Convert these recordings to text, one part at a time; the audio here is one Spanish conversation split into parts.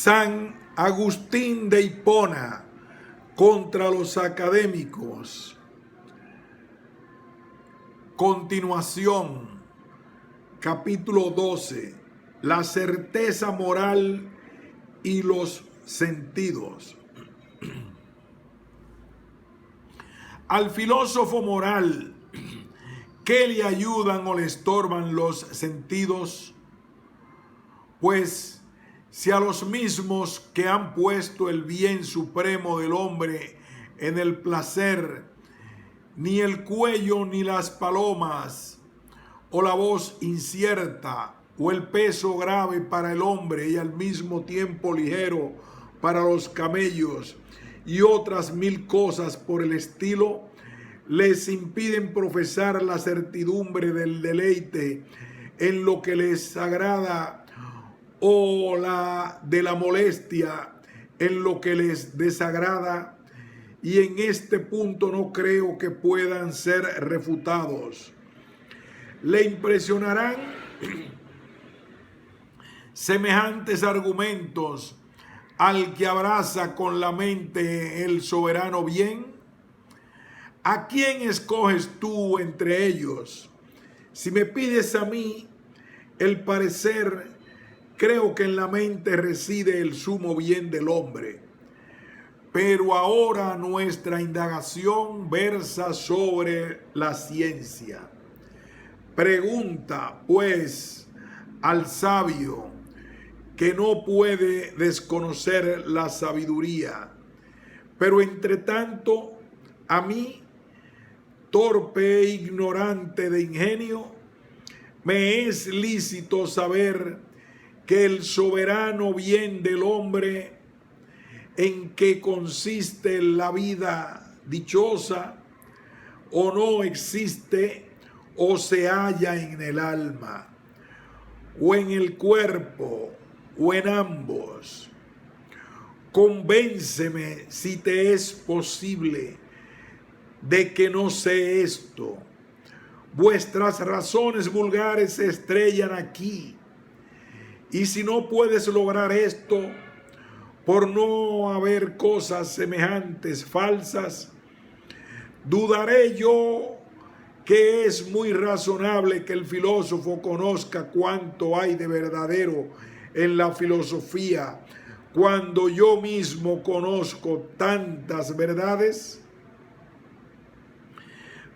San Agustín de Hipona contra los académicos. Continuación, capítulo 12, la certeza moral y los sentidos. Al filósofo moral, ¿qué le ayudan o le estorban los sentidos? Pues si a los mismos que han puesto el bien supremo del hombre en el placer, ni el cuello ni las palomas, o la voz incierta, o el peso grave para el hombre y al mismo tiempo ligero para los camellos, y otras mil cosas por el estilo, les impiden profesar la certidumbre del deleite en lo que les agrada, o la de la molestia en lo que les desagrada, y en este punto no creo que puedan ser refutados. Le impresionarán semejantes argumentos al que abraza con la mente el soberano bien. ¿A quién escoges tú entre ellos? Si me pides a mí el parecer, creo que en la mente reside el sumo bien del hombre. Pero ahora nuestra indagación versa sobre la ciencia. Pregunta, pues, al sabio que no puede desconocer la sabiduría. Pero entre tanto, a mí, torpe e ignorante de ingenio, me es lícito saber que el soberano bien del hombre, en que consiste la vida dichosa, o no existe, o se halla en el alma, o en el cuerpo, o en ambos. Convénceme, si te es posible, de que no sé esto. Vuestras razones vulgares se estrellan aquí. Y si no puedes lograr esto, por no haber cosas semejantes falsas, dudaré yo que es muy razonable que el filósofo conozca cuánto hay de verdadero en la filosofía, cuando yo mismo conozco tantas verdades.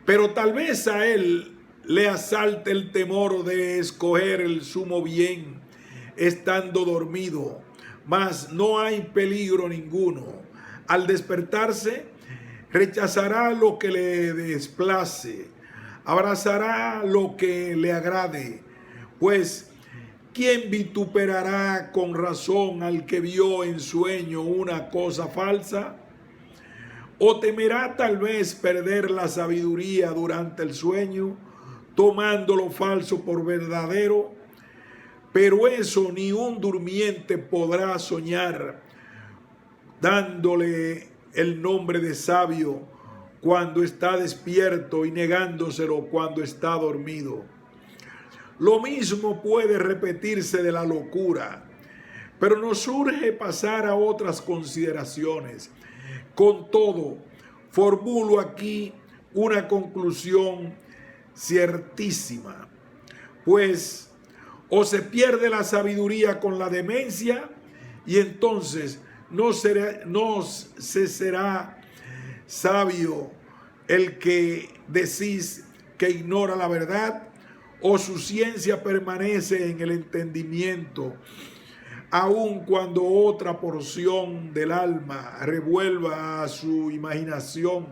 Pero tal vez a él le asalte el temor de escoger el sumo bien estando dormido, mas no hay peligro ninguno. Al despertarse, rechazará lo que le desplace, abrazará lo que le agrade, pues ¿quién vituperará con razón al que vio en sueño una cosa falsa? ¿O temerá tal vez perder la sabiduría durante el sueño, tomando lo falso por verdadero? Pero eso ni un durmiente podrá soñar, dándole el nombre de sabio cuando está despierto y negándoselo cuando está dormido. Lo mismo puede repetirse de la locura, pero nos urge pasar a otras consideraciones. Con todo, formulo aquí una conclusión ciertísima, pues o se pierde la sabiduría con la demencia, y entonces no se será sabio el que decís que ignora la verdad, o su ciencia permanece en el entendimiento, aun cuando otra porción del alma revuelva a su imaginación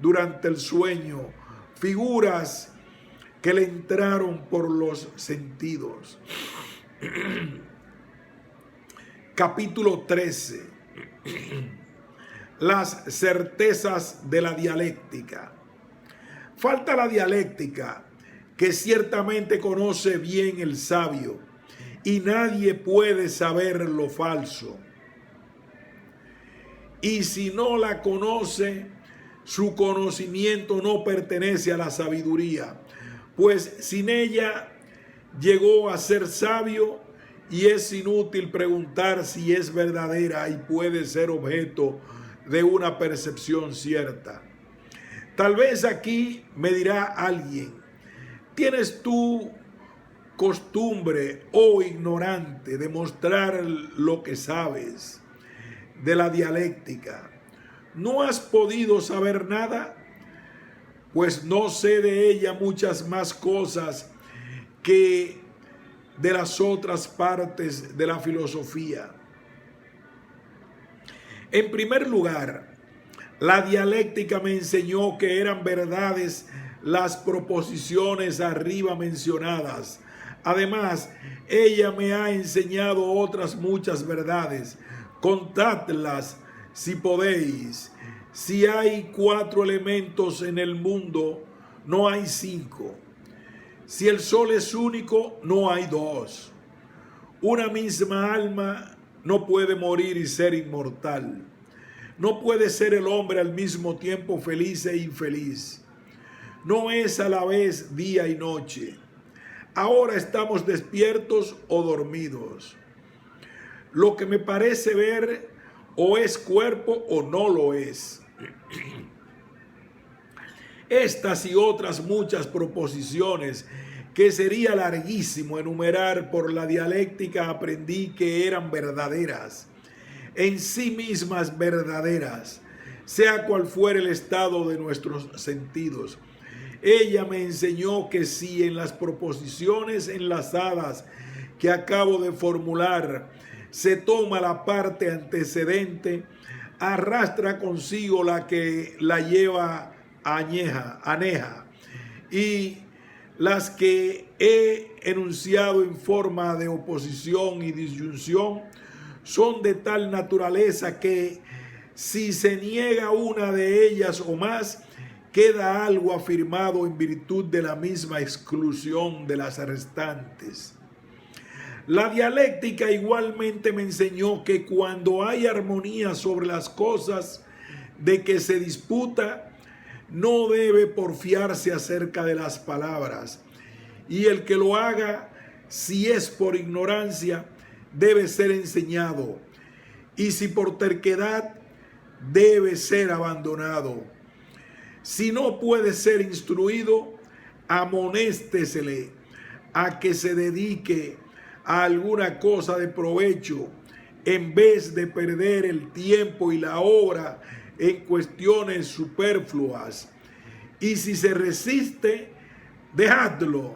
durante el sueño figuras que le entraron por los sentidos. Capítulo 13. Las certezas de la dialéctica. Falta la dialéctica, que ciertamente conoce bien el sabio, y nadie puede saber lo falso. Y si no la conoce, su conocimiento no pertenece a la sabiduría, pues sin ella llegó a ser sabio y es inútil preguntar si es verdadera y puede ser objeto de una percepción cierta. Tal vez aquí me dirá alguien: ¿tienes tú costumbre o ignorante de mostrar lo que sabes de la dialéctica? ¿No has podido saber nada? Pues no sé de ella muchas más cosas que de las otras partes de la filosofía. En primer lugar, la dialéctica me enseñó que eran verdades las proposiciones arriba mencionadas. Además, ella me ha enseñado otras muchas verdades. Contadlas si podéis. Si hay 4 elementos en el mundo, no hay 5. Si el sol es único, no hay 2. Una misma alma no puede morir y ser inmortal. No puede ser el hombre al mismo tiempo feliz e infeliz. No es a la vez día y noche. Ahora estamos despiertos o dormidos. Lo que me parece ver o es cuerpo o no lo es. Estas y otras muchas proposiciones que sería larguísimo enumerar por la dialéctica aprendí que eran verdaderas, en sí mismas verdaderas, sea cual fuera el estado de nuestros sentidos. Ella me enseñó que si en las proposiciones enlazadas que acabo de formular se toma la parte antecedente, arrastra consigo la que la lleva aneja, y las que he enunciado en forma de oposición y disyunción son de tal naturaleza que si se niega una de ellas o más, queda algo afirmado en virtud de la misma exclusión de las restantes. La dialéctica igualmente me enseñó que cuando hay armonía sobre las cosas de que se disputa, no debe porfiarse acerca de las palabras, y el que lo haga, si es por ignorancia, debe ser enseñado, y si por terquedad, debe ser abandonado. Si no puede ser instruido, amonéstesele a que se dedique a alguna cosa de provecho, en vez de perder el tiempo y la obra en cuestiones superfluas. Y si se resiste, dejadlo.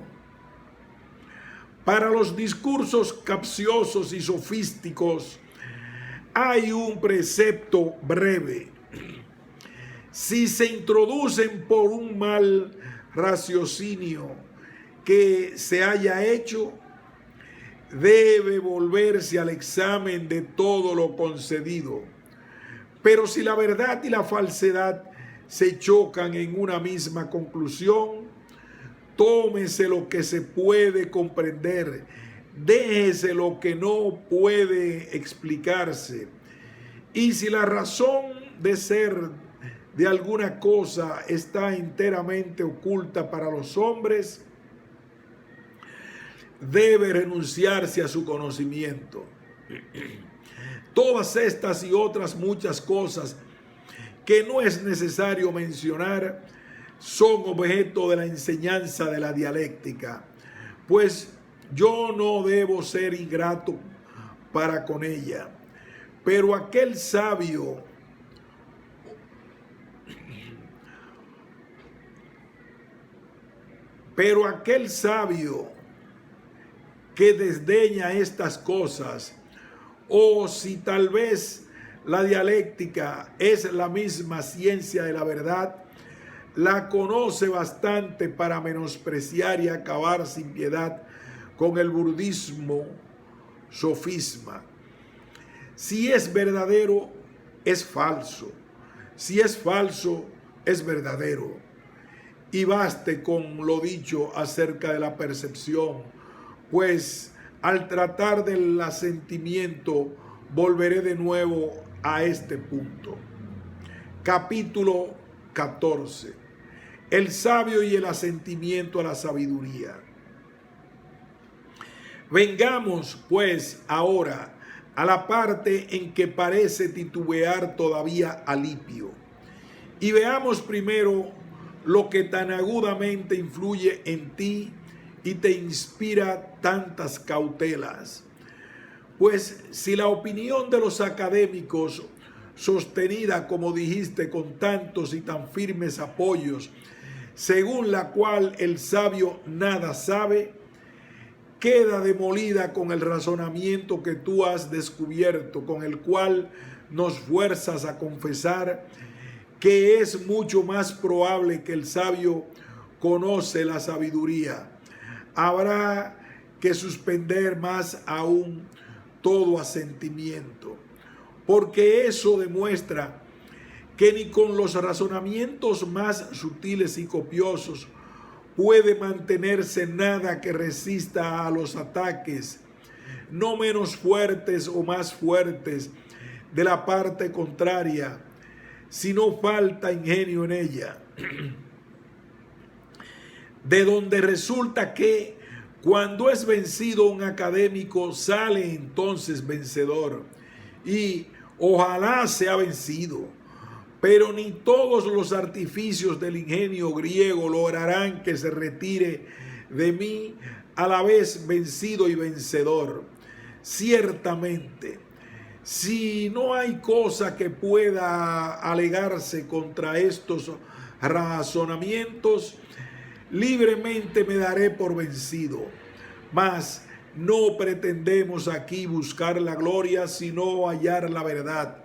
Para los discursos capciosos y sofísticos hay un precepto breve. Si se introducen por un mal raciocinio que se haya hecho, debe volverse al examen de todo lo concedido. Pero si la verdad y la falsedad se chocan en una misma conclusión, tómese lo que se puede comprender, déjese lo que no puede explicarse. Y si la razón de ser de alguna cosa está enteramente oculta para los hombres, debe renunciarse a su conocimiento. Todas estas y otras muchas cosas que no es necesario mencionar son objeto de la enseñanza de la dialéctica, pues yo no debo ser ingrato para con ella. Pero aquel sabio que desdeña estas cosas, o si tal vez la dialéctica es la misma ciencia de la verdad, la conoce bastante para menospreciar y acabar sin piedad con el burdismo sofisma. Si es verdadero, es falso. Si es falso, es verdadero. Y baste con lo dicho acerca de la percepción, pues al tratar del asentimiento volveré de nuevo a este punto. Capítulo 14. El sabio y el asentimiento a la sabiduría. Vengamos, pues, ahora a la parte en que parece titubear todavía Alipio, y veamos primero lo que tan agudamente influye en ti y te inspira tantas cautelas. Pues si la opinión de los académicos, sostenida, como dijiste, con tantos y tan firmes apoyos, según la cual el sabio nada sabe, queda demolida con el razonamiento que tú has descubierto, con el cual nos fuerzas a confesar que es mucho más probable que el sabio conoce la sabiduría. Habrá que suspender más aún todo asentimiento, porque eso demuestra que ni con los razonamientos más sutiles y copiosos puede mantenerse nada que resista a los ataques, no menos fuertes o más fuertes, de la parte contraria, si no falta ingenio en ella. De donde resulta que cuando es vencido un académico, sale entonces vencedor, y ojalá sea vencido. Pero ni todos los artificios del ingenio griego lograrán que se retire de mí a la vez vencido y vencedor. Ciertamente, si no hay cosa que pueda alegarse contra estos razonamientos, libremente me daré por vencido. Mas no pretendemos aquí buscar la gloria, sino hallar la verdad.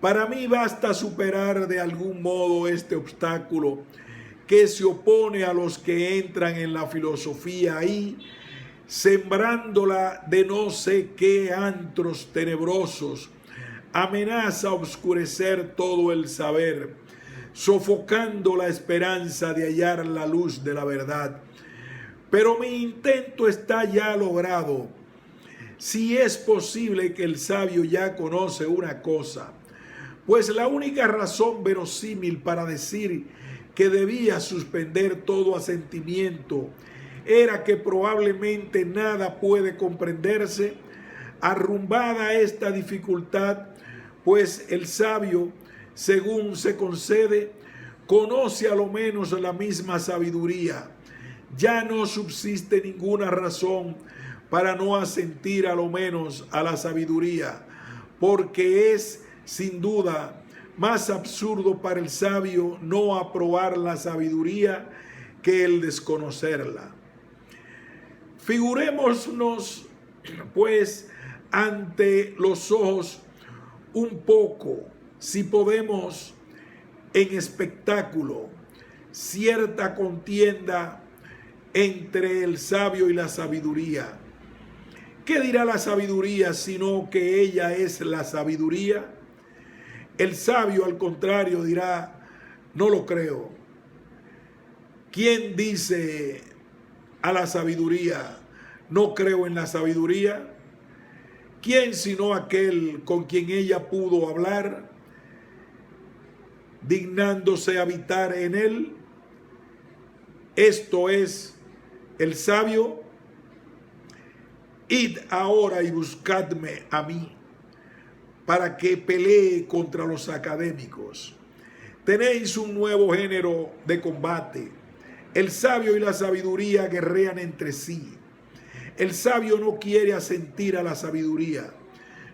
Para mí basta superar de algún modo este obstáculo que se opone a los que entran en la filosofía y, sembrándola de no sé qué antros tenebrosos, amenaza obscurecer todo el saber, sofocando la esperanza de hallar la luz de la verdad. Pero mi intento está ya logrado. Si es posible que el sabio ya conoce una cosa, pues la única razón verosímil para decir que debía suspender todo asentimiento era que probablemente nada puede comprenderse. Arrumbada esta dificultad, pues el sabio, según se concede, conoce a lo menos la misma sabiduría. Ya no subsiste ninguna razón para no asentir a lo menos a la sabiduría, porque es sin duda más absurdo para el sabio no aprobar la sabiduría que el desconocerla. Figurémonos, pues, ante los ojos un poco, si podemos, en espectáculo, cierta contienda entre el sabio y la sabiduría. ¿Qué dirá la sabiduría sino que ella es la sabiduría? El sabio, al contrario, dirá: no lo creo. ¿Quién dice a la sabiduría: no creo en la sabiduría? ¿Quién sino aquel con quien ella pudo hablar, dignándose habitar en él? Esto es el sabio. Id ahora y buscadme a mí, para que pelee contra los académicos. Tenéis un nuevo género de combate. El sabio y la sabiduría guerrean entre sí. El sabio no quiere asentir a la sabiduría.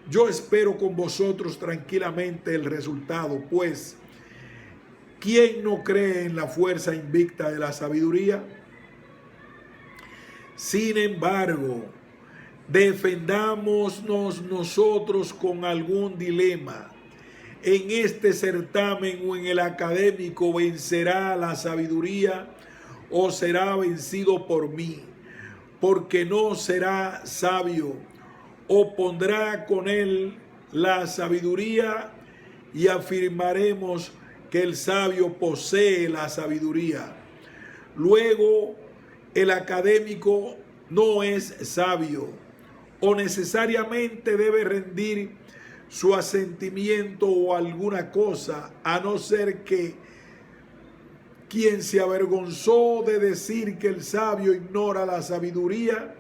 Yo espero con vosotros tranquilamente el resultado, pues, ¿quién no cree en la fuerza invicta de la sabiduría? Sin embargo, defendámonos nosotros con algún dilema. En este certamen o en el académico, ¿vencerá la sabiduría o será vencido por mí? Porque no será sabio, o pondrá con él la sabiduría, y afirmaremos que el sabio posee la sabiduría. Luego, el académico no es sabio, o necesariamente debe rendir su asentimiento o alguna cosa, a no ser que quien se avergonzó de decir que el sabio ignora la sabiduría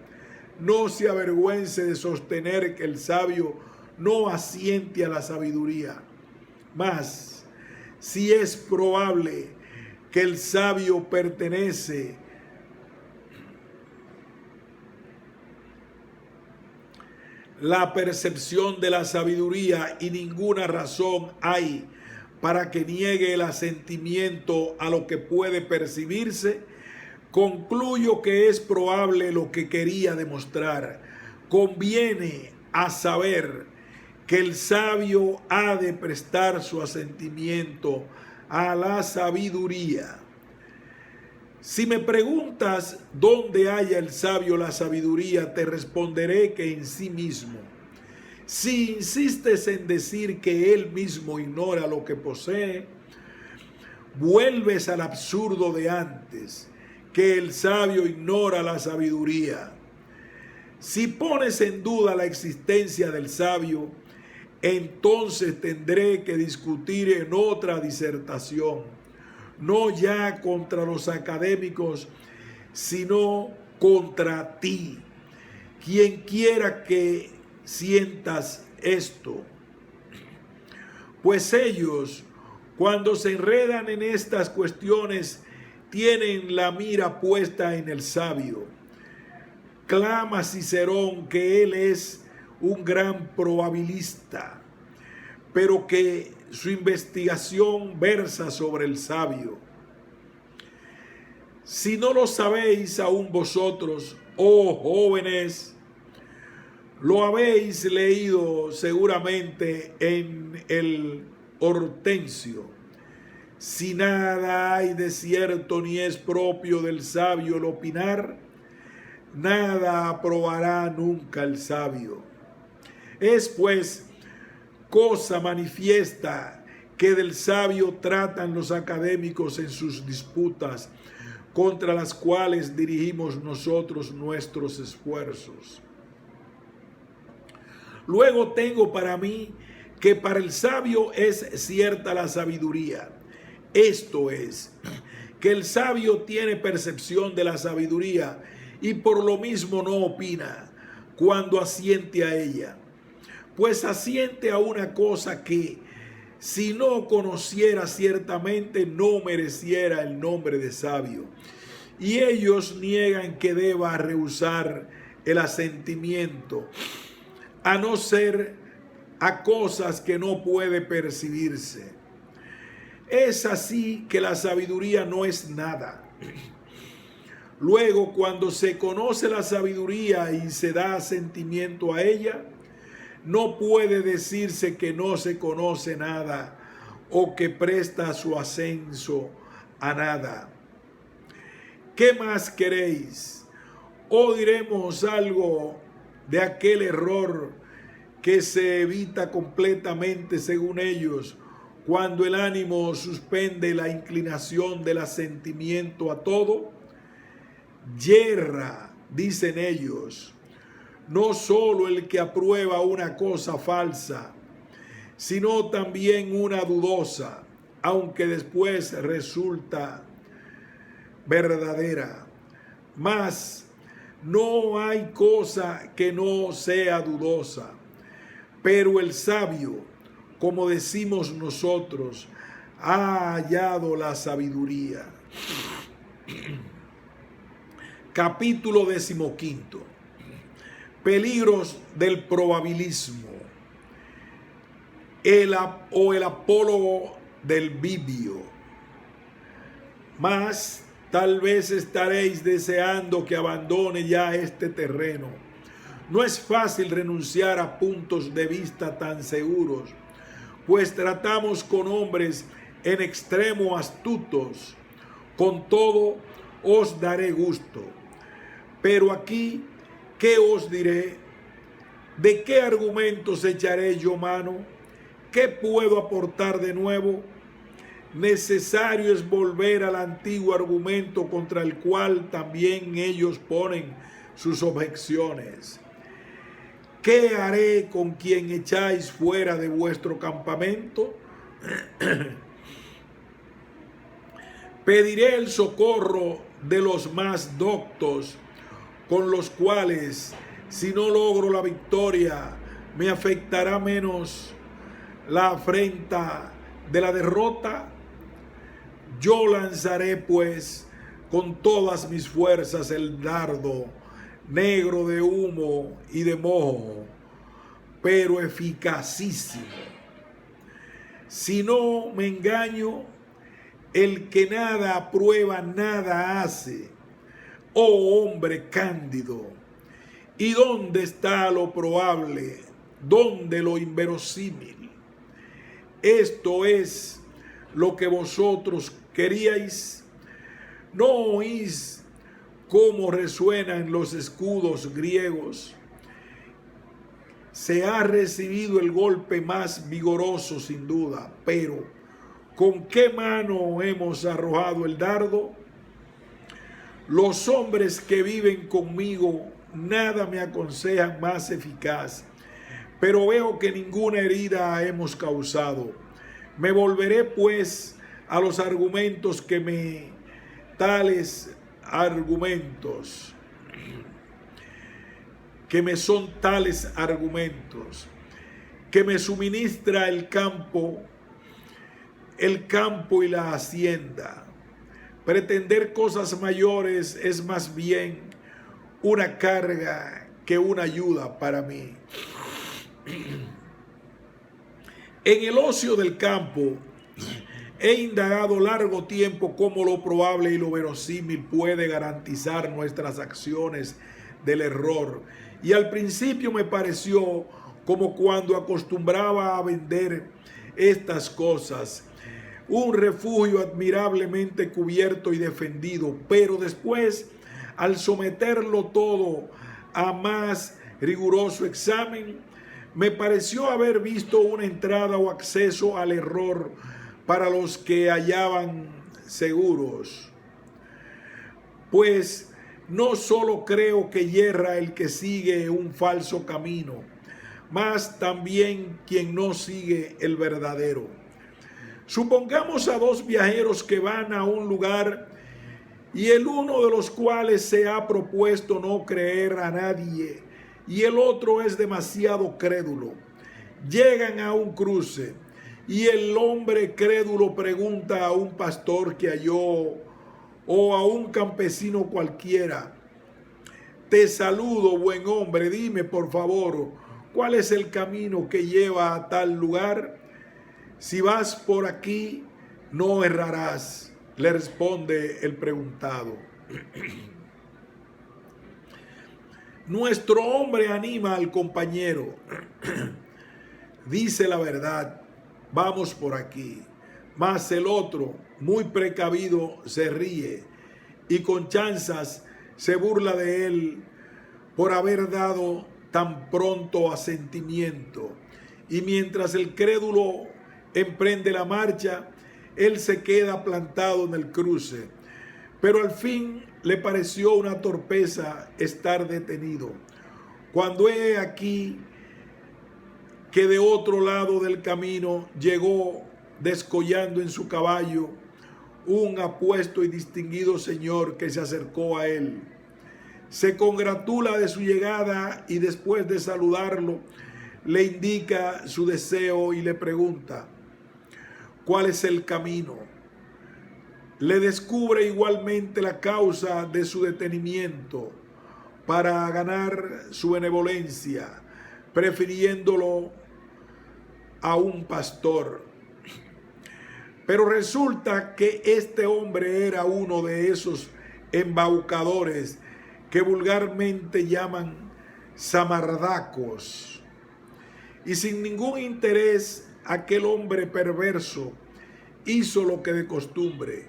no se avergüence de sostener que el sabio no asiente a la sabiduría. Mas, si es probable que el sabio pertenece la percepción de la sabiduría y ninguna razón hay para que niegue el asentimiento a lo que puede percibirse, concluyo que es probable lo que quería demostrar. Conviene a saber que el sabio ha de prestar su asentimiento a la sabiduría. Si me preguntas dónde halla el sabio la sabiduría, te responderé que en sí mismo. Si insistes en decir que él mismo ignora lo que posee, vuelves al absurdo de antes, que el sabio ignora la sabiduría. Si pones en duda la existencia del sabio, entonces tendré que discutir en otra disertación, no ya contra los académicos, sino contra ti. Quien quiera que sientas esto, pues ellos, cuando se enredan en estas cuestiones, tienen la mira puesta en el sabio. Clama Cicerón que él es un gran probabilista, pero que su investigación versa sobre el sabio. Si no lo sabéis aún vosotros, oh jóvenes, lo habéis leído seguramente en el Hortensio. Si nada hay de cierto ni es propio del sabio el opinar, nada aprobará nunca el sabio. Es pues cosa manifiesta que del sabio tratan los académicos en sus disputas, contra las cuales dirigimos nosotros nuestros esfuerzos. Luego tengo para mí que para el sabio es cierta la sabiduría. Esto es, que el sabio tiene percepción de la sabiduría y por lo mismo no opina cuando asiente a ella, pues asiente a una cosa que, si no conociera ciertamente, no mereciera el nombre de sabio. Y ellos niegan que deba rehusar el asentimiento, a no ser a cosas que no puede percibirse. Es así que la sabiduría no es nada. Luego, cuando se conoce la sabiduría y se da asentimiento a ella, no puede decirse que no se conoce nada o que presta su ascenso a nada. ¿Qué más queréis? ¿O diremos algo de aquel error que se evita completamente según ellos cuando el ánimo suspende la inclinación del asentimiento a todo? Yerra, dicen ellos, no solo el que aprueba una cosa falsa, sino también una dudosa, aunque después resulta verdadera. Mas no hay cosa que no sea dudosa, pero el sabio, como decimos nosotros, ha hallado la sabiduría. Capítulo 15. Peligros del probabilismo. El apólogo del vivio. Mas tal vez estaréis deseando que abandone ya este terreno. No es fácil renunciar a puntos de vista tan seguros, pues tratamos con hombres en extremo astutos. Con todo, os daré gusto. Pero aquí, ¿qué os diré? ¿De qué argumentos echaré yo mano? ¿Qué puedo aportar de nuevo? Necesario es volver al antiguo argumento contra el cual también ellos ponen sus objeciones. ¿Qué haré con quien echáis fuera de vuestro campamento? Pediré el socorro de los más doctos, con los cuales Si no logro la victoria, me afectará menos la afrenta de la derrota. Yo lanzaré pues con todas mis fuerzas el dardo negro de humo y de moho, pero eficacísimo. Si no me engaño, el que nada aprueba, nada hace. Oh hombre cándido, ¿y dónde está lo probable? ¿Dónde lo inverosímil? Esto es lo que vosotros queríais. ¿No oís cómo resuenan los escudos griegos? Se ha recibido el golpe más vigoroso sin duda, pero ¿con qué mano hemos arrojado el dardo? Los hombres que viven conmigo nada me aconsejan más eficaz, pero veo que ninguna herida hemos causado. Me volveré pues a los argumentos que me son tales argumentos, que me suministra el campo y la hacienda. Pretender cosas mayores es más bien una carga que una ayuda para mí. En el ocio del campo he indagado largo tiempo cómo lo probable y lo verosímil puede garantizar nuestras acciones del error. Y al principio me pareció como cuando acostumbraba a vender estas cosas, un refugio admirablemente cubierto y defendido, pero después, al someterlo todo a más riguroso examen, me pareció haber visto una entrada o acceso al error para los que hallaban seguros. Pues no solo creo que yerra el que sigue un falso camino, mas también quien no sigue el verdadero. Supongamos a dos viajeros que van a un lugar y el uno de los cuales se ha propuesto no creer a nadie y el otro es demasiado crédulo. Llegan a un cruce y el hombre crédulo pregunta a un pastor que halló o a un campesino cualquiera: te saludo, buen hombre, dime por favor, ¿cuál es el camino que lleva a tal lugar? Si vas por aquí, no errarás, le responde el preguntado. Nuestro hombre anima al compañero, dice la verdad, vamos por aquí. Mas el otro, muy precavido, se ríe y con chanzas se burla de él por haber dado tan pronto asentimiento. Y mientras el crédulo emprende la marcha, él se queda plantado en el cruce. Pero al fin le pareció una torpeza estar detenido, cuando he aquí que de otro lado del camino llegó descollando en su caballo un apuesto y distinguido señor que se acercó a él. Se congratula de su llegada y después de saludarlo le indica su deseo y le pregunta ¿cuál es el camino? Le descubre igualmente la causa de su detenimiento para ganar su benevolencia, prefiriéndolo a un pastor. Pero resulta que este hombre era uno de esos embaucadores que vulgarmente llaman zamardacos. Y sin ningún interés, aquel hombre perverso hizo lo que de costumbre: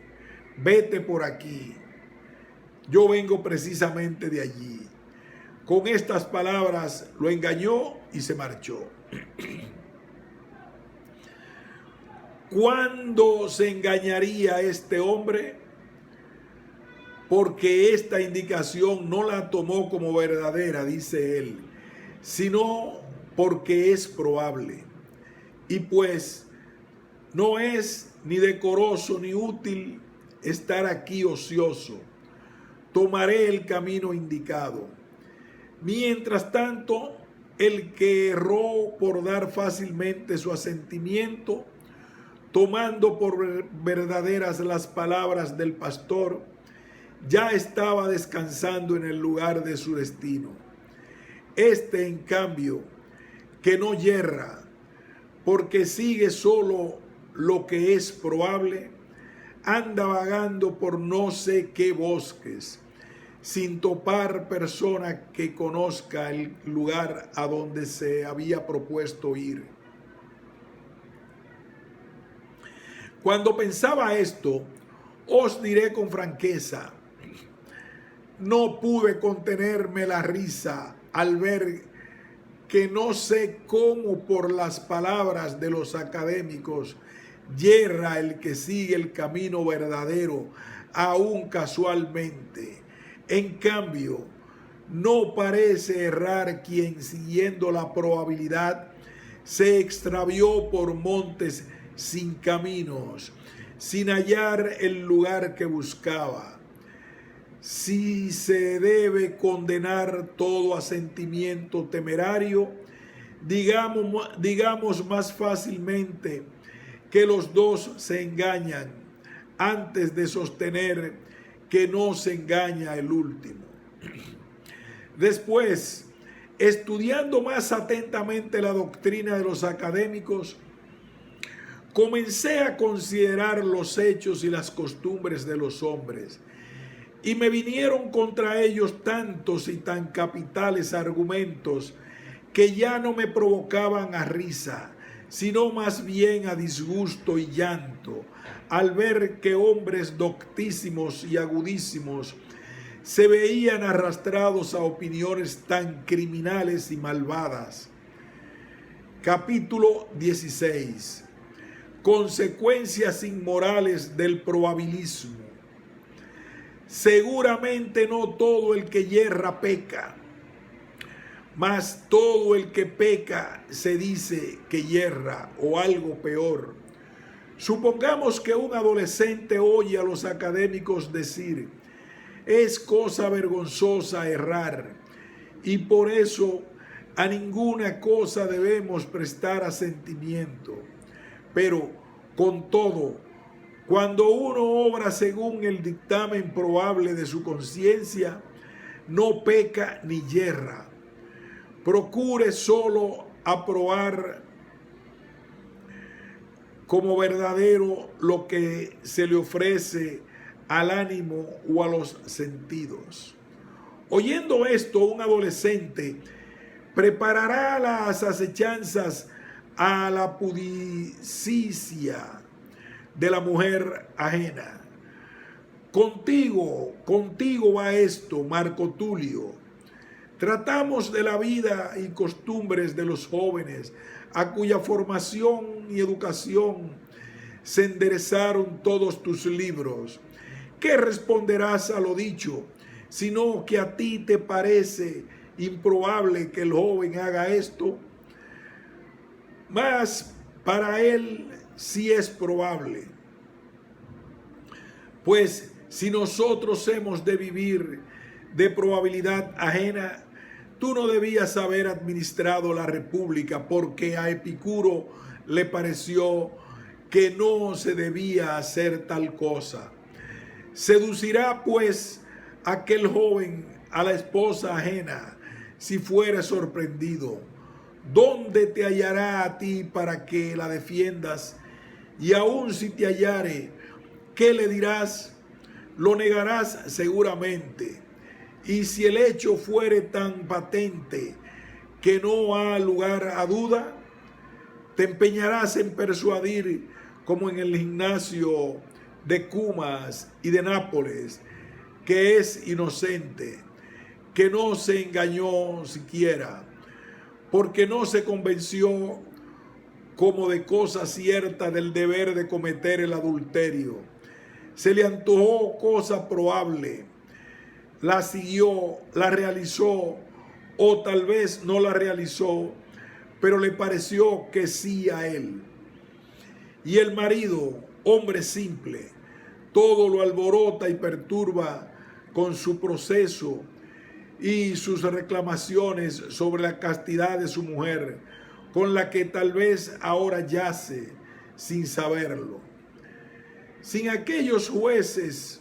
vete por aquí, yo vengo precisamente de allí. Con estas palabras lo engañó y se marchó. ¿Cuándo se engañaría este hombre? Porque esta indicación no la tomó como verdadera, dice él, sino porque es probable. Y pues no es ni decoroso ni útil estar aquí ocioso. Tomaré el camino indicado. Mientras tanto, el que erró por dar fácilmente su asentimiento, tomando por verdaderas las palabras del pastor, ya estaba descansando en el lugar de su destino. Este, en cambio, que no yerra, porque sigue solo lo que es probable, anda vagando por no sé qué bosques, sin topar persona que conozca el lugar a donde se había propuesto ir. Cuando pensaba esto, os diré con franqueza, no pude contenerme la risa al ver que no sé cómo por las palabras de los académicos yerra el que sigue el camino verdadero, aún casualmente. En cambio, no parece errar quien, siguiendo la probabilidad, se extravió por montes sin caminos, sin hallar el lugar que buscaba. Si se debe condenar todo asentimiento temerario, digamos más fácilmente que los dos se engañan antes de sostener que no se engaña el último. Después, estudiando más atentamente la doctrina de los académicos, comencé a considerar los hechos y las costumbres de los hombres, y me vinieron contra ellos tantos y tan capitales argumentos que ya no me provocaban a risa, sino más bien a disgusto y llanto, al ver que hombres doctísimos y agudísimos se veían arrastrados a opiniones tan criminales y malvadas. Capítulo 16. Consecuencias inmorales del probabilismo. Seguramente no todo el que yerra peca, mas todo el que peca se dice que yerra, o algo peor. Supongamos que un adolescente oye a los académicos decir: es cosa vergonzosa errar, y por eso a ninguna cosa debemos prestar asentimiento. Pero con todo, cuando uno obra según el dictamen probable de su conciencia, no peca ni yerra. Procure solo aprobar como verdadero lo que se le ofrece al ánimo o a los sentidos. Oyendo esto, un adolescente preparará las acechanzas a la pudicicia de la mujer ajena. Contigo va esto, Marco Tulio. Tratamos de la vida y costumbres de los jóvenes, a cuya formación y educación se enderezaron todos tus libros. ¿Qué responderás a lo dicho, sino que a ti te parece improbable que el joven haga esto? Mas para él sí es probable. Pues si nosotros hemos de vivir de probabilidad ajena, tú no debías haber administrado la república, porque a Epicuro le pareció que no se debía hacer tal cosa. Seducirá pues aquel joven a la esposa ajena, si fuere sorprendido. ¿Dónde te hallará a ti para que la defiendas? Y aun si te hallare, ¿qué le dirás? Lo negarás seguramente. Y si el hecho fuere tan patente que no ha lugar a duda, te empeñarás en persuadir, como en el gimnasio de Cumas y de Nápoles, que es inocente, que no se engañó siquiera, porque no se convenció como de cosa cierta del deber de cometer el adulterio. Se le antojó cosa probable, la siguió, la realizó, o tal vez no la realizó, pero le pareció que sí a él. Y el marido, hombre simple, todo lo alborota y perturba con su proceso, y sus reclamaciones sobre la castidad de su mujer, con la que tal vez ahora yace sin saberlo. Si aquellos jueces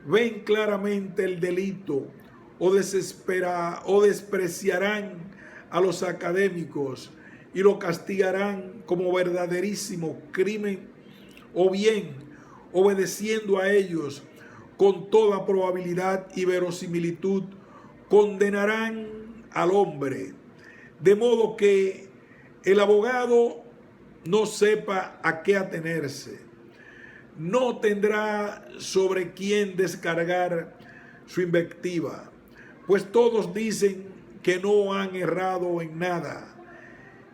ven claramente el delito o despreciarán a los académicos y lo castigarán como verdaderísimo crimen, o bien, obedeciendo a ellos, con toda probabilidad y verosimilitud, condenarán al hombre, de modo que el abogado no sepa a qué atenerse, no tendrá sobre quién descargar su invectiva, pues todos dicen que no han errado en nada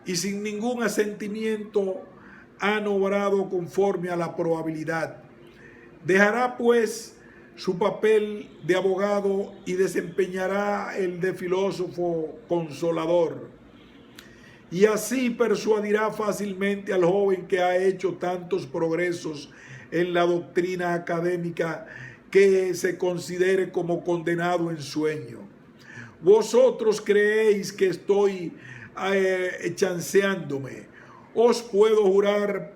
y sin ningún asentimiento han obrado conforme a la probabilidad. Dejará pues su papel de abogado y desempeñará el de filósofo consolador. Y así persuadirá fácilmente al joven que ha hecho tantos progresos en la doctrina académica que se considere como condenado en sueño. Vosotros creéis que estoy chanceándome. Os puedo jurar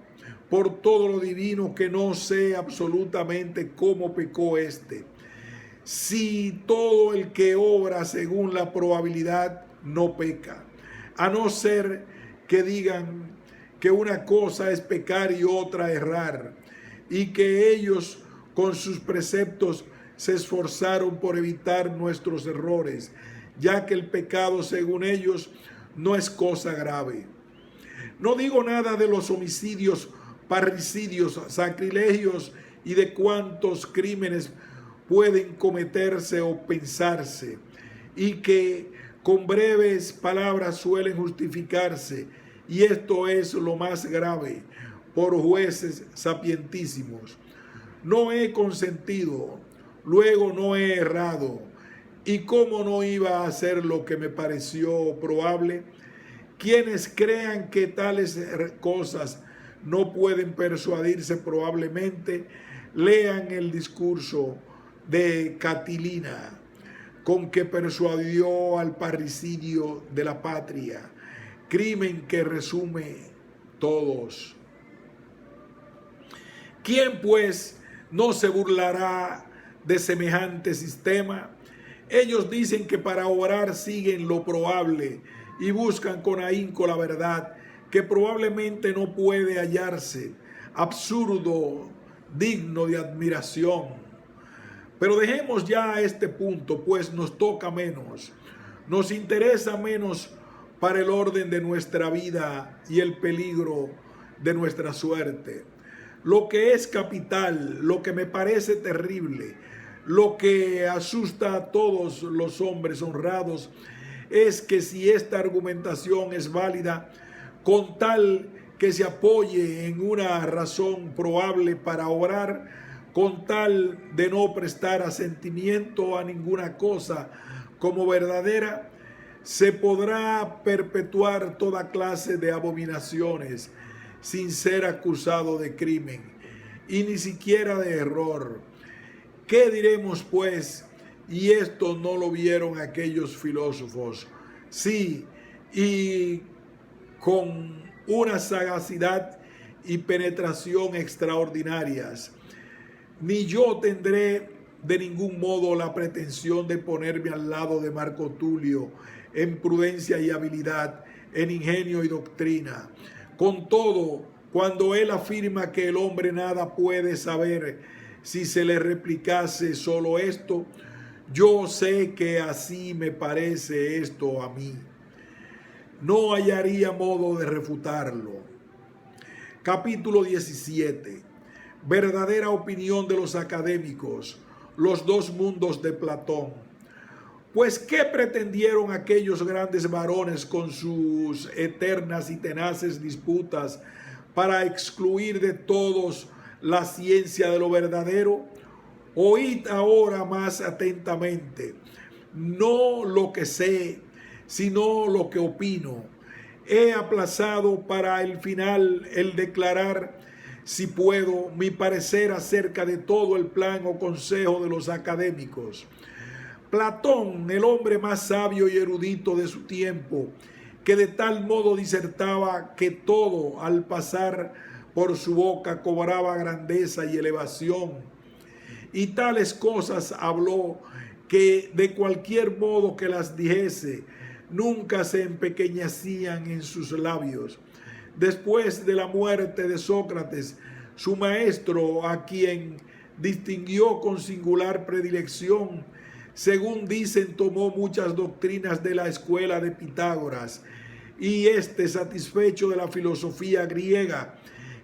por todo lo divino que no sé absolutamente cómo pecó este. Si todo el que obra según la probabilidad no peca, a no ser que digan que una cosa es pecar y otra errar, y que ellos con sus preceptos se esforzaron por evitar nuestros errores, ya que el pecado, según ellos, no es cosa grave. No digo nada de los homicidios, parricidios, sacrilegios y de cuántos crímenes pueden cometerse o pensarse, y que con breves palabras suelen justificarse, y esto es lo más grave, por jueces sapientísimos. No he consentido, luego no he errado, y cómo no iba a hacer lo que me pareció probable. Quienes crean que tales cosas no pueden persuadirse probablemente, lean el discurso de Catilina, con que persuadió al parricidio de la patria, crimen que resume todos. ¿Quién pues no se burlará de semejante sistema? Ellos dicen que para obrar siguen lo probable y buscan con ahínco la verdad, que probablemente no puede hallarse, absurdo, digno de admiración. Pero dejemos ya este punto, pues nos toca menos, nos interesa menos para el orden de nuestra vida y el peligro de nuestra suerte. Lo que es capital, lo que me parece terrible, lo que asusta a todos los hombres honrados, es que si esta argumentación es válida, con tal que se apoye en una razón probable para obrar, con tal de no prestar asentimiento a ninguna cosa como verdadera, se podrá perpetuar toda clase de abominaciones sin ser acusado de crimen y ni siquiera de error. ¿Qué diremos pues? Y esto no lo vieron aquellos filósofos. Sí, y con una sagacidad y penetración extraordinarias. Ni yo tendré de ningún modo la pretensión de ponerme al lado de Marco Tulio en prudencia y habilidad, en ingenio y doctrina. Con todo, cuando él afirma que el hombre nada puede saber, si se le replicase solo esto, yo sé que así me parece esto a mí. No hallaría modo de refutarlo. Capítulo 17. Verdadera opinión de los académicos, los dos mundos de Platón. Pues, ¿qué pretendieron aquellos grandes varones con sus eternas y tenaces disputas para excluir de todos la ciencia de lo verdadero? Oíd ahora más atentamente, no lo que sé, sino lo que opino. He aplazado para el final el declarar si puedo, mi parecer acerca de todo el plan o consejo de los académicos. Platón, el hombre más sabio y erudito de su tiempo, que de tal modo disertaba que todo al pasar por su boca cobraba grandeza y elevación, y tales cosas habló que de cualquier modo que las dijese, nunca se empequeñecían en sus labios. Después de la muerte de Sócrates, su maestro, a quien distinguió con singular predilección, según dicen, tomó muchas doctrinas de la escuela de Pitágoras, y satisfecho de la filosofía griega,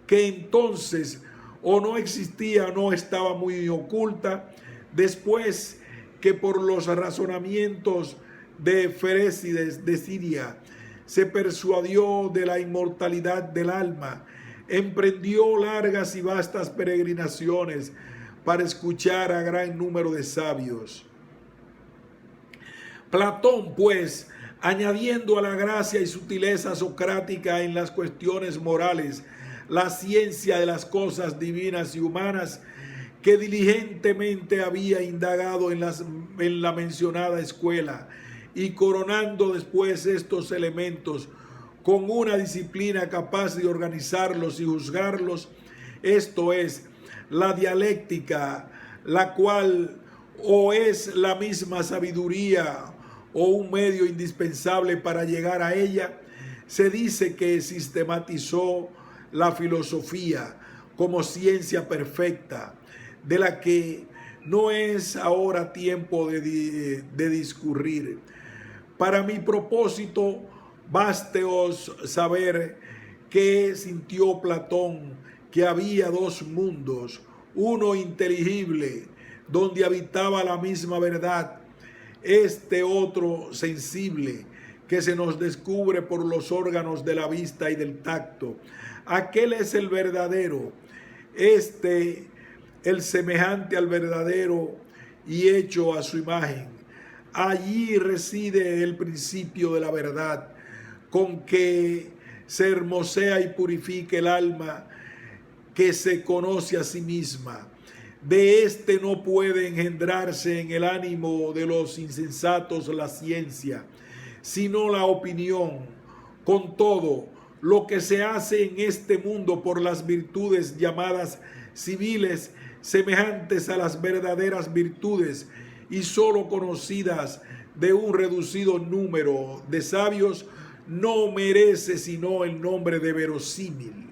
que entonces o no existía o no estaba muy oculta, después que por los razonamientos de Ferécides de Siria se persuadió de la inmortalidad del alma, emprendió largas y vastas peregrinaciones para escuchar a gran número de sabios. Platón, pues, añadiendo a la gracia y sutileza socrática en las cuestiones morales, la ciencia de las cosas divinas y humanas, que diligentemente había indagado en la mencionada escuela, y coronando después estos elementos con una disciplina capaz de organizarlos y juzgarlos, esto es, la dialéctica, la cual o es la misma sabiduría o un medio indispensable para llegar a ella, se dice que sistematizó la filosofía como ciencia perfecta, de la que no es ahora tiempo de discurrir. Para mi propósito, básteos saber que sintió Platón que había dos mundos, uno inteligible, donde habitaba la misma verdad, otro sensible, que se nos descubre por los órganos de la vista y del tacto. Aquel es el verdadero, el semejante al verdadero y hecho a su imagen. Allí reside el principio de la verdad, con que se hermosea y purifica el alma que se conoce a sí misma. De no puede engendrarse en el ánimo de los insensatos la ciencia, sino la opinión. Con todo, lo que se hace en este mundo por las virtudes llamadas civiles, semejantes a las verdaderas virtudes y sólo conocidas de un reducido número de sabios, no merece sino el nombre de verosímil.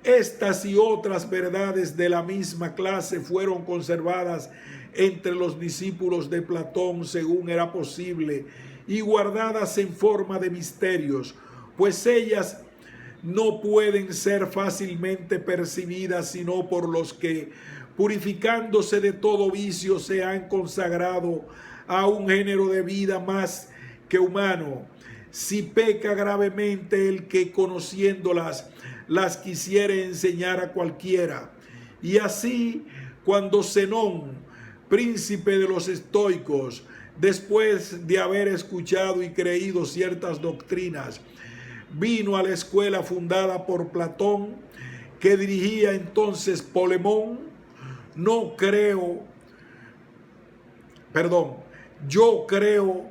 Estas y otras verdades de la misma clase fueron conservadas entre los discípulos de Platón según era posible y guardadas en forma de misterios, pues ellas no pueden ser fácilmente percibidas sino por los que, purificándose de todo vicio, se han consagrado a un género de vida más que humano. Si peca gravemente el que conociéndolas las quisiere enseñar a cualquiera. Y así, cuando Zenón, príncipe de los estoicos, después de haber escuchado y creído ciertas doctrinas, vino a la escuela fundada por Platón, que dirigía entonces Polemón, yo creo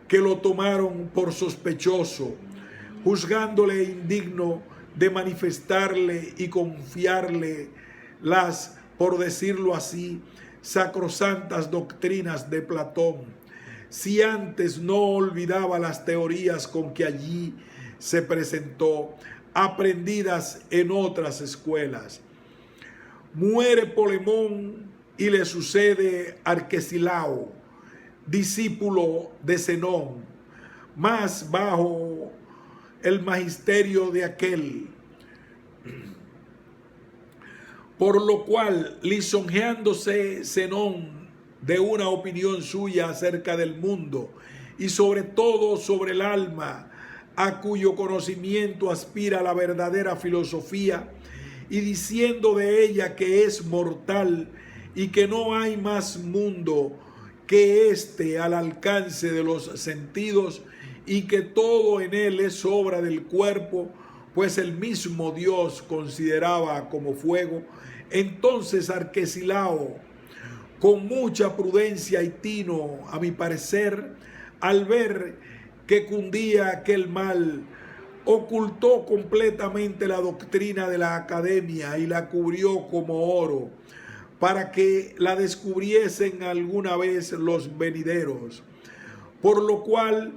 que lo tomaron por sospechoso, juzgándole indigno de manifestarle y confiarle las, por decirlo así, sacrosantas doctrinas de Platón, si antes no olvidaba las teorías con que allí se presentó, aprendidas en otras escuelas. Muere Polemón y le sucede Arquesilao, discípulo de Zenón, más bajo el magisterio de aquel, por lo cual, lisonjeándose Zenón de una opinión suya acerca del mundo y sobre todo sobre el alma, a cuyo conocimiento aspira la verdadera filosofía, y diciendo de ella que es mortal y que no hay más mundo que al alcance de los sentidos, y que todo en él es obra del cuerpo, pues el mismo Dios consideraba como fuego. Entonces Arquesilao, con mucha prudencia y tino, a mi parecer, al ver que cundía aquel mal, ocultó completamente la doctrina de la academia y la cubrió como oro, para que la descubriesen alguna vez los venideros. Por lo cual,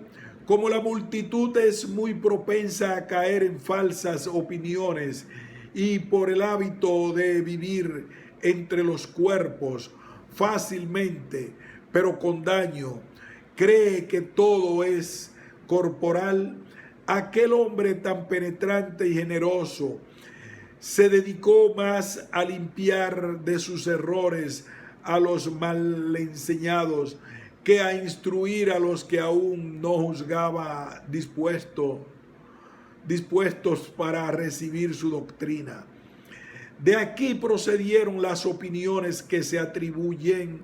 como la multitud es muy propensa a caer en falsas opiniones y por el hábito de vivir entre los cuerpos fácilmente, pero con daño, cree que todo es corporal, aquel hombre tan penetrante y generoso se dedicó más a limpiar de sus errores a los mal enseñados que a instruir a los que aún no juzgaba dispuestos para recibir su doctrina. De aquí procedieron las opiniones que se atribuyen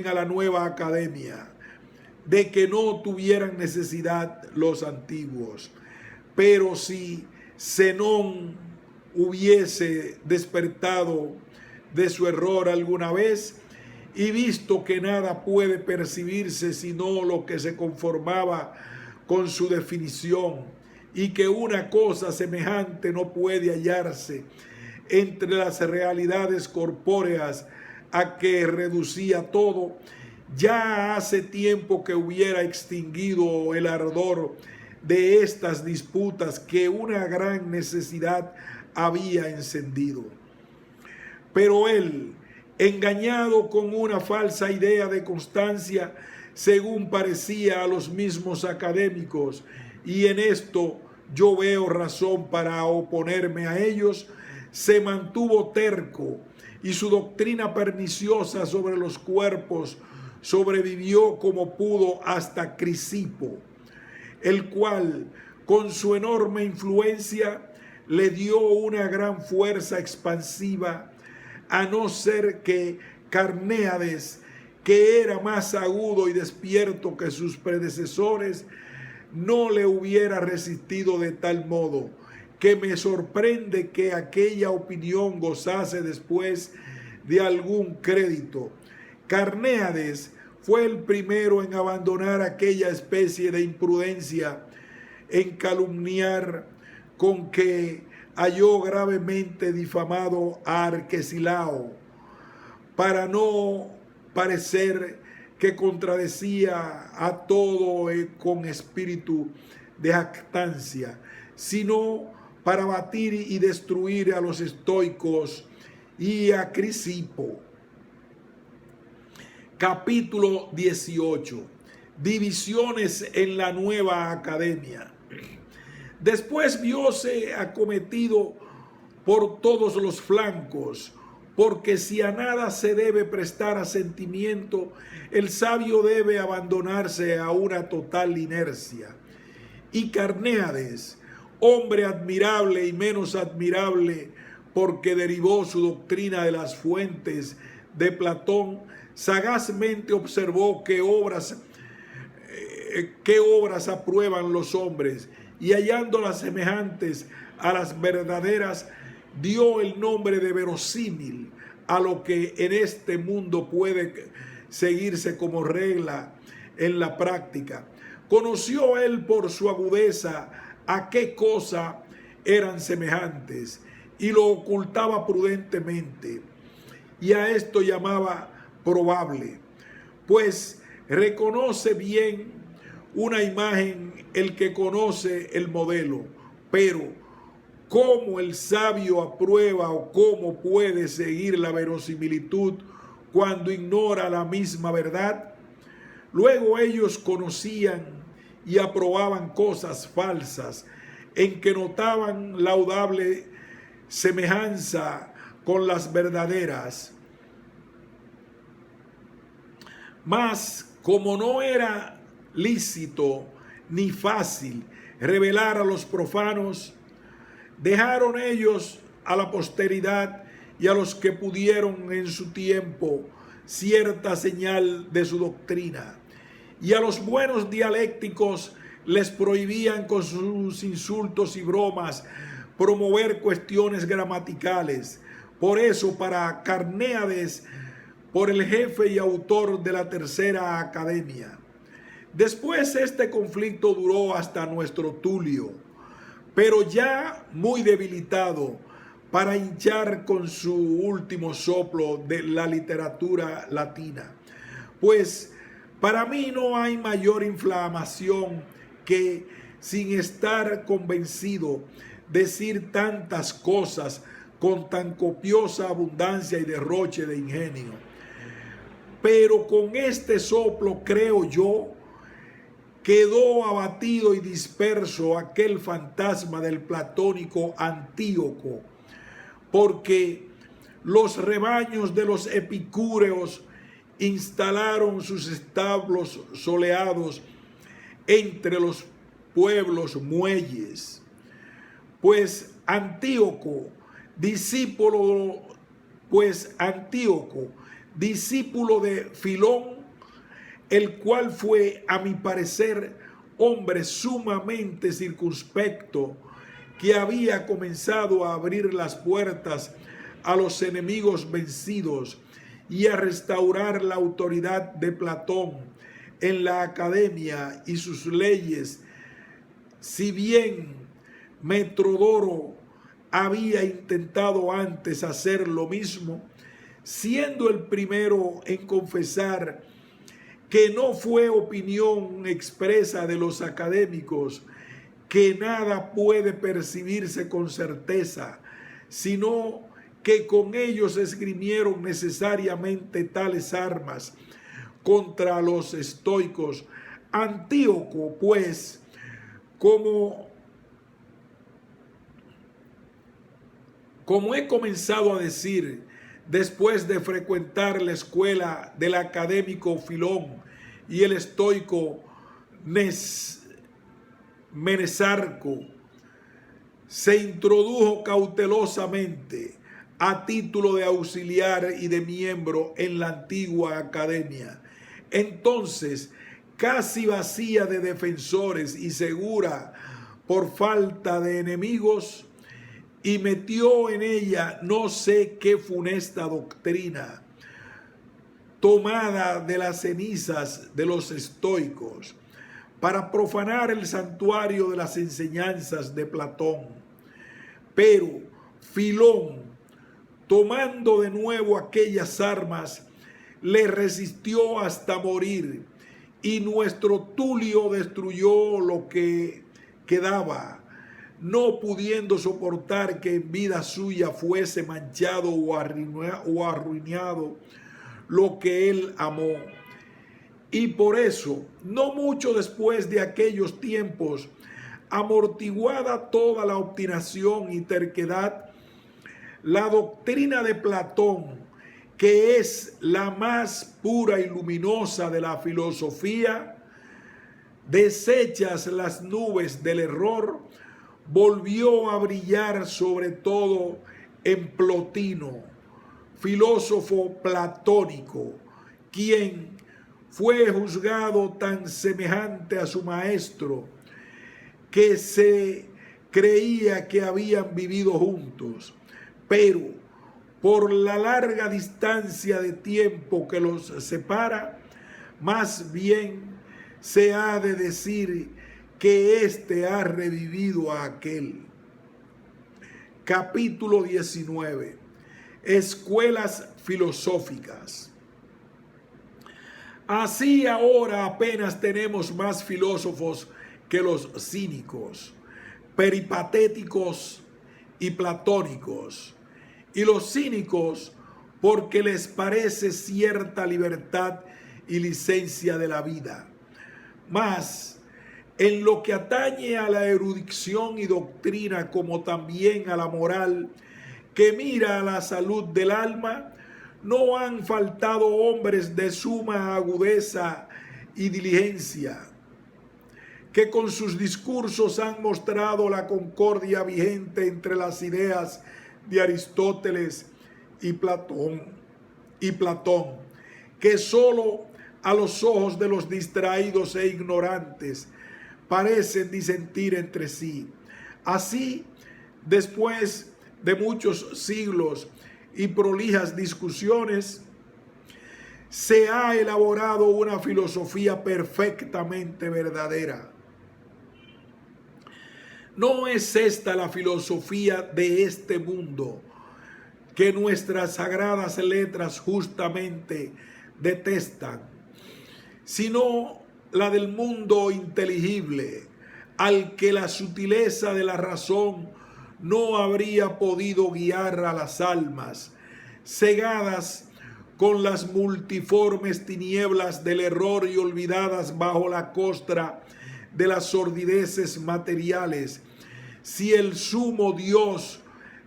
a la nueva academia, de que no tuvieran necesidad los antiguos. Pero si Zenón hubiese despertado de su error alguna vez y visto que nada puede percibirse sino lo que se conformaba con su definición, y que una cosa semejante no puede hallarse entre las realidades corpóreas a que reducía todo, ya hace tiempo que hubiera extinguido el ardor de estas disputas que una gran necesidad había encendido. Pero él, engañado con una falsa idea de constancia, según parecía a los mismos académicos, y en esto yo veo razón para oponerme a ellos, se mantuvo terco, y su doctrina perniciosa sobre los cuerpos sobrevivió como pudo hasta Crisipo, el cual con su enorme influencia le dio una gran fuerza expansiva, a no ser que Carnéades, que era más agudo y despierto que sus predecesores, no le hubiera resistido de tal modo que me sorprende que aquella opinión gozase después de algún crédito. Carnéades fue el primero en abandonar aquella especie de imprudencia, en calumniar con que halló gravemente difamado a Arquesilao, para no parecer que contradecía a todo con espíritu de jactancia, sino para batir y destruir a los estoicos y a Crisipo. Capítulo 18. Divisiones en la nueva academia. Después vióse acometido por todos los flancos, porque si a nada se debe prestar asentimiento, el sabio debe abandonarse a una total inercia. Y Carnéades, hombre admirable y menos admirable, porque derivó su doctrina de las fuentes de Platón, sagazmente observó qué obras aprueban los hombres, y hallándolas semejantes a las verdaderas, dio el nombre de verosímil a lo que en este mundo puede seguirse como regla en la práctica. Conoció él por su agudeza a qué cosa eran semejantes y lo ocultaba prudentemente, y a esto llamaba probable, pues reconoce bien una imagen el que conoce el modelo, pero ¿cómo el sabio aprueba o cómo puede seguir la verosimilitud cuando ignora la misma verdad? Luego ellos conocían y aprobaban cosas falsas, en que notaban laudable semejanza con las verdaderas. Mas como no era lícito ni fácil revelar a los profanos, dejaron ellos a la posteridad y a los que pudieron en su tiempo cierta señal de su doctrina, y a los buenos dialécticos les prohibían con sus insultos y bromas promover cuestiones gramaticales. Por eso, para Carnéades, por el jefe y autor de la Tercera Academia. Después este conflicto duró hasta nuestro Tulio, pero ya muy debilitado para hinchar con su último soplo de la literatura latina. Pues para mí no hay mayor inflamación que, sin estar convencido, decir tantas cosas con tan copiosa abundancia y derroche de ingenio. Pero con este soplo, creo yo, quedó abatido y disperso aquel fantasma del platónico Antíoco, porque los rebaños de los epicúreos instalaron sus establos soleados entre los pueblos muelles. Pues Antíoco, discípulo de Filón, el cual fue, a mi parecer, hombre sumamente circunspecto, que había comenzado a abrir las puertas a los enemigos vencidos y a restaurar la autoridad de Platón en la academia y sus leyes. Si bien Metrodoro había intentado antes hacer lo mismo, siendo el primero en confesar que no fue opinión expresa de los académicos, que nada puede percibirse con certeza, sino que con ellos esgrimieron necesariamente tales armas contra los estoicos. Antíoco, pues, como he comenzado a decir, después de frecuentar la escuela del académico Filón y el estoico Menesarco, se introdujo cautelosamente a título de auxiliar y de miembro en la antigua academia. Entonces, casi vacía de defensores y segura por falta de enemigos, y metió en ella no sé qué funesta doctrina, tomada de las cenizas de los estoicos, para profanar el santuario de las enseñanzas de Platón. Pero Filón, tomando de nuevo aquellas armas, le resistió hasta morir, y nuestro Tulio destruyó lo que quedaba, no pudiendo soportar que en vida suya fuese manchado o arruinado lo que él amó. Y por eso, no mucho después de aquellos tiempos, amortiguada toda la obstinación y terquedad, la doctrina de Platón, que es la más pura y luminosa de la filosofía, deshechas las nubes del error, volvió a brillar sobre todo en Plotino, filósofo platónico, quien fue juzgado tan semejante a su maestro que se creía que habían vivido juntos, pero por la larga distancia de tiempo que los separa, más bien se ha de decir que éste ha revivido a aquel. Capítulo 19. Escuelas filosóficas. Así ahora apenas tenemos más filósofos que los cínicos, peripatéticos y platónicos. Y los cínicos porque les parece cierta libertad y licencia de la vida. Mas en lo que atañe a la erudición y doctrina, como también a la moral, que mira a la salud del alma, no han faltado hombres de suma agudeza y diligencia, que con sus discursos han mostrado la concordia vigente entre las ideas de Aristóteles y Platón, que solo a los ojos de los distraídos e ignorantes parecen disentir entre sí. Así, después de muchos siglos y prolijas discusiones, se ha elaborado una filosofía perfectamente verdadera. No es esta la filosofía de este mundo que nuestras sagradas letras justamente detestan, sino la del mundo inteligible, al que la sutileza de la razón no habría podido guiar a las almas, cegadas con las multiformes tinieblas del error y olvidadas bajo la costra de las sordideces materiales. Si el sumo Dios,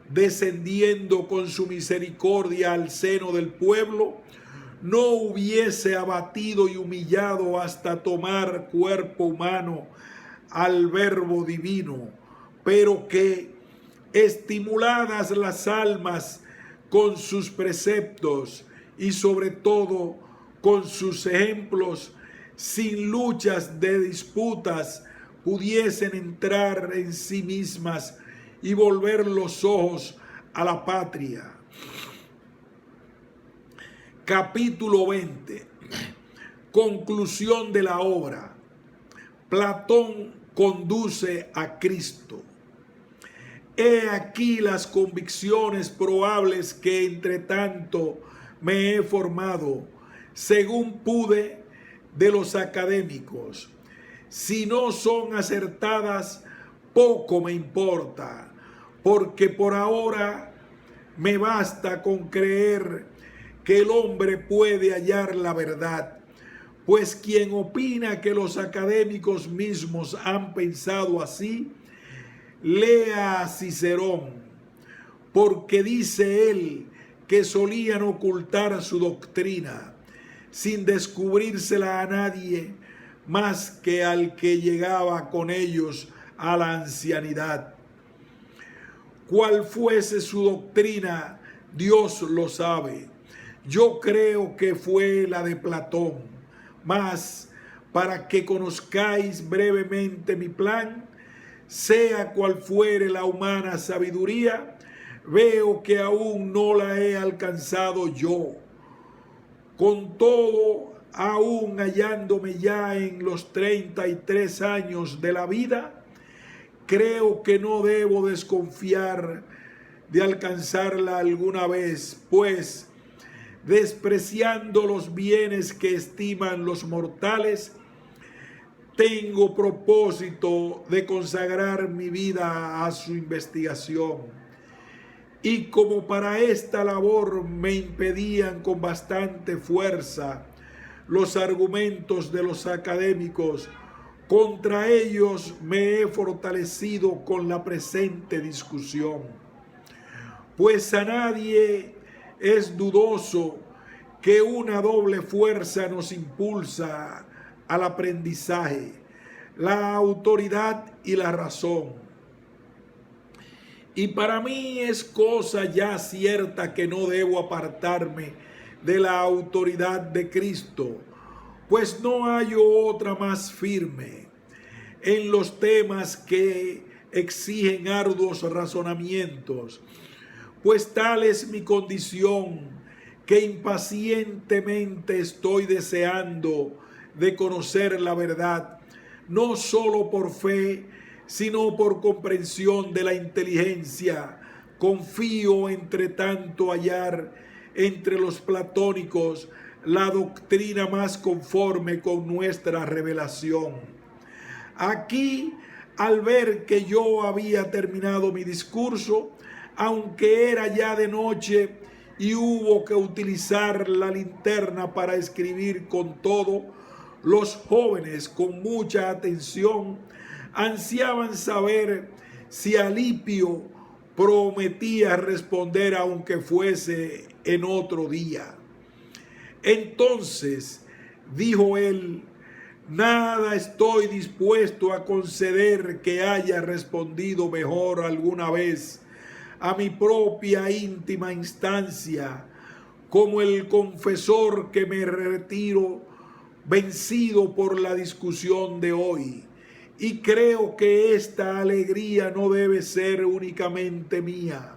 descendiendo con su misericordia al seno del pueblo, no hubiese abatido y humillado hasta tomar cuerpo humano al Verbo divino, pero que, estimuladas las almas con sus preceptos y sobre todo con sus ejemplos, sin luchas de disputas, pudiesen entrar en sí mismas y volver los ojos a la patria. Capítulo 20. Conclusión de la obra. Platón conduce a Cristo. He aquí las convicciones probables que entre tanto me he formado, según pude, de los académicos. Si no son acertadas, poco me importa, porque por ahora me basta con creer que el hombre puede hallar la verdad, pues quien opina que los académicos mismos han pensado así, lea a Cicerón, porque dice él que solían ocultar su doctrina, sin descubrírsela a nadie más que al que llegaba con ellos a la ancianidad. Cuál fuese su doctrina, Dios lo sabe. Yo creo que fue la de Platón, mas para que conozcáis brevemente mi plan, sea cual fuere la humana sabiduría, veo que aún no la he alcanzado yo. Con todo, aún hallándome ya en los 33 años de la vida, creo que no debo desconfiar de alcanzarla alguna vez, pues, despreciando los bienes que estiman los mortales, tengo propósito de consagrar mi vida a su investigación. Y como para esta labor me impedían con bastante fuerza los argumentos de los académicos, contra ellos me he fortalecido con la presente discusión. Pues a nadie es dudoso que una doble fuerza nos impulsa al aprendizaje, la autoridad y la razón. Y para mí es cosa ya cierta que no debo apartarme de la autoridad de Cristo, pues no hay otra más firme en los temas que exigen arduos razonamientos, pues tal es mi condición que impacientemente estoy deseando de conocer la verdad, no solo por fe, sino por comprensión de la inteligencia. Confío entre tanto hallar entre los platónicos la doctrina más conforme con nuestra revelación. Aquí, al ver que yo había terminado mi discurso, aunque era ya de noche y hubo que utilizar la linterna para escribir con todo, los jóvenes con mucha atención ansiaban saber si Alipio prometía responder aunque fuese en otro día. Entonces dijo él: nada estoy dispuesto a conceder que haya respondido mejor alguna vez a mi propia íntima instancia, como el confesor que me retiro vencido por la discusión de hoy, y creo que esta alegría no debe ser únicamente mía.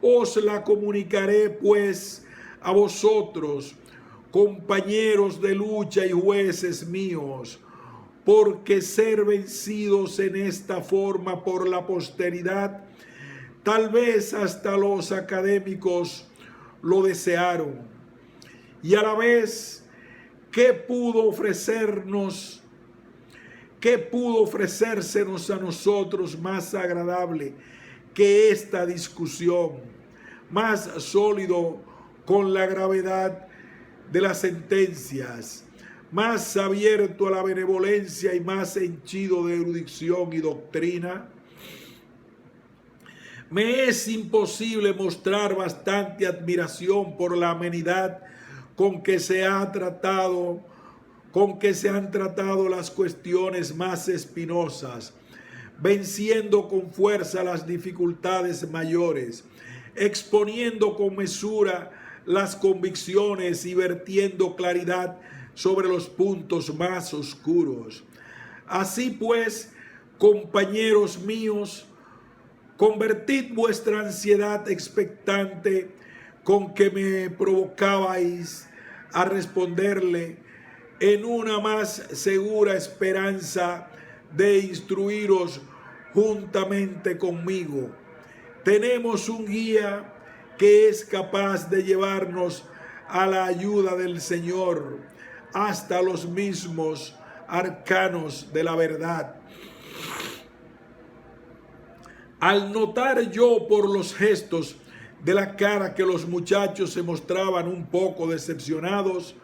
Os la comunicaré pues a vosotros, compañeros de lucha y jueces míos, porque ser vencidos en esta forma por la posteridad, tal vez hasta los académicos lo desearon. Y a la vez, ¿qué pudo ofrecérsenos a nosotros más agradable que esta discusión, más sólido con la gravedad de las sentencias, más abierto a la benevolencia y más henchido de erudición y doctrina? Me es imposible mostrar bastante admiración por la amenidad con que se han tratado las cuestiones más espinosas, venciendo con fuerza las dificultades mayores, exponiendo con mesura las convicciones y vertiendo claridad sobre los puntos más oscuros. Así pues, compañeros míos, convertid vuestra ansiedad expectante con que me provocabais a responderle en una más segura esperanza de instruiros juntamente conmigo. Tenemos un guía que es capaz de llevarnos a la ayuda del Señor hasta los mismos arcanos de la verdad. Al notar yo por los gestos de la cara que los muchachos se mostraban un poco decepcionados,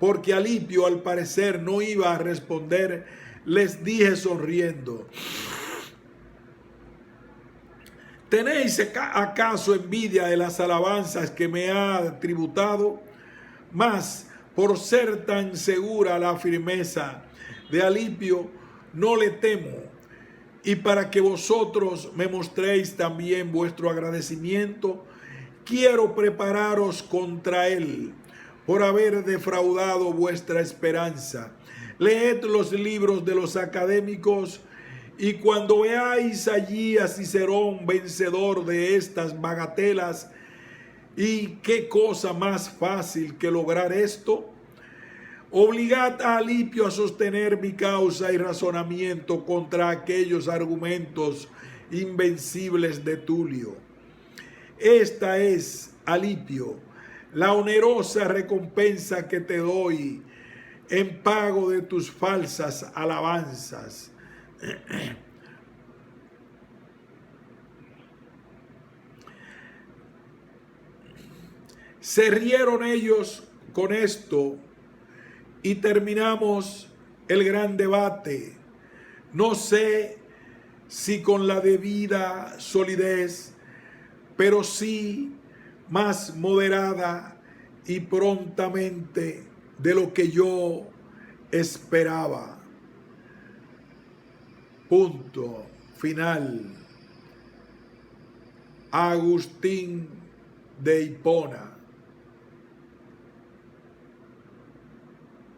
porque Alipio al parecer no iba a responder, les dije sonriendo: ¿tenéis acaso envidia de las alabanzas que me ha tributado? Mas, por ser tan segura la firmeza de Alipio, no le temo. Y para que vosotros me mostréis también vuestro agradecimiento, quiero prepararos contra él por haber defraudado vuestra esperanza. Leed los libros de los académicos y cuando veáis allí a Cicerón vencedor de estas bagatelas, ¿y qué cosa más fácil que lograr esto? Obligad a Alipio a sostener mi causa y razonamiento contra aquellos argumentos invencibles de Tulio. Esta es, Alipio, la onerosa recompensa que te doy en pago de tus falsas alabanzas. Se rieron ellos con esto y terminamos el gran debate. No sé si con la debida solidez, pero sí más moderada y prontamente de lo que yo esperaba. Punto final. Agustín de Hipona.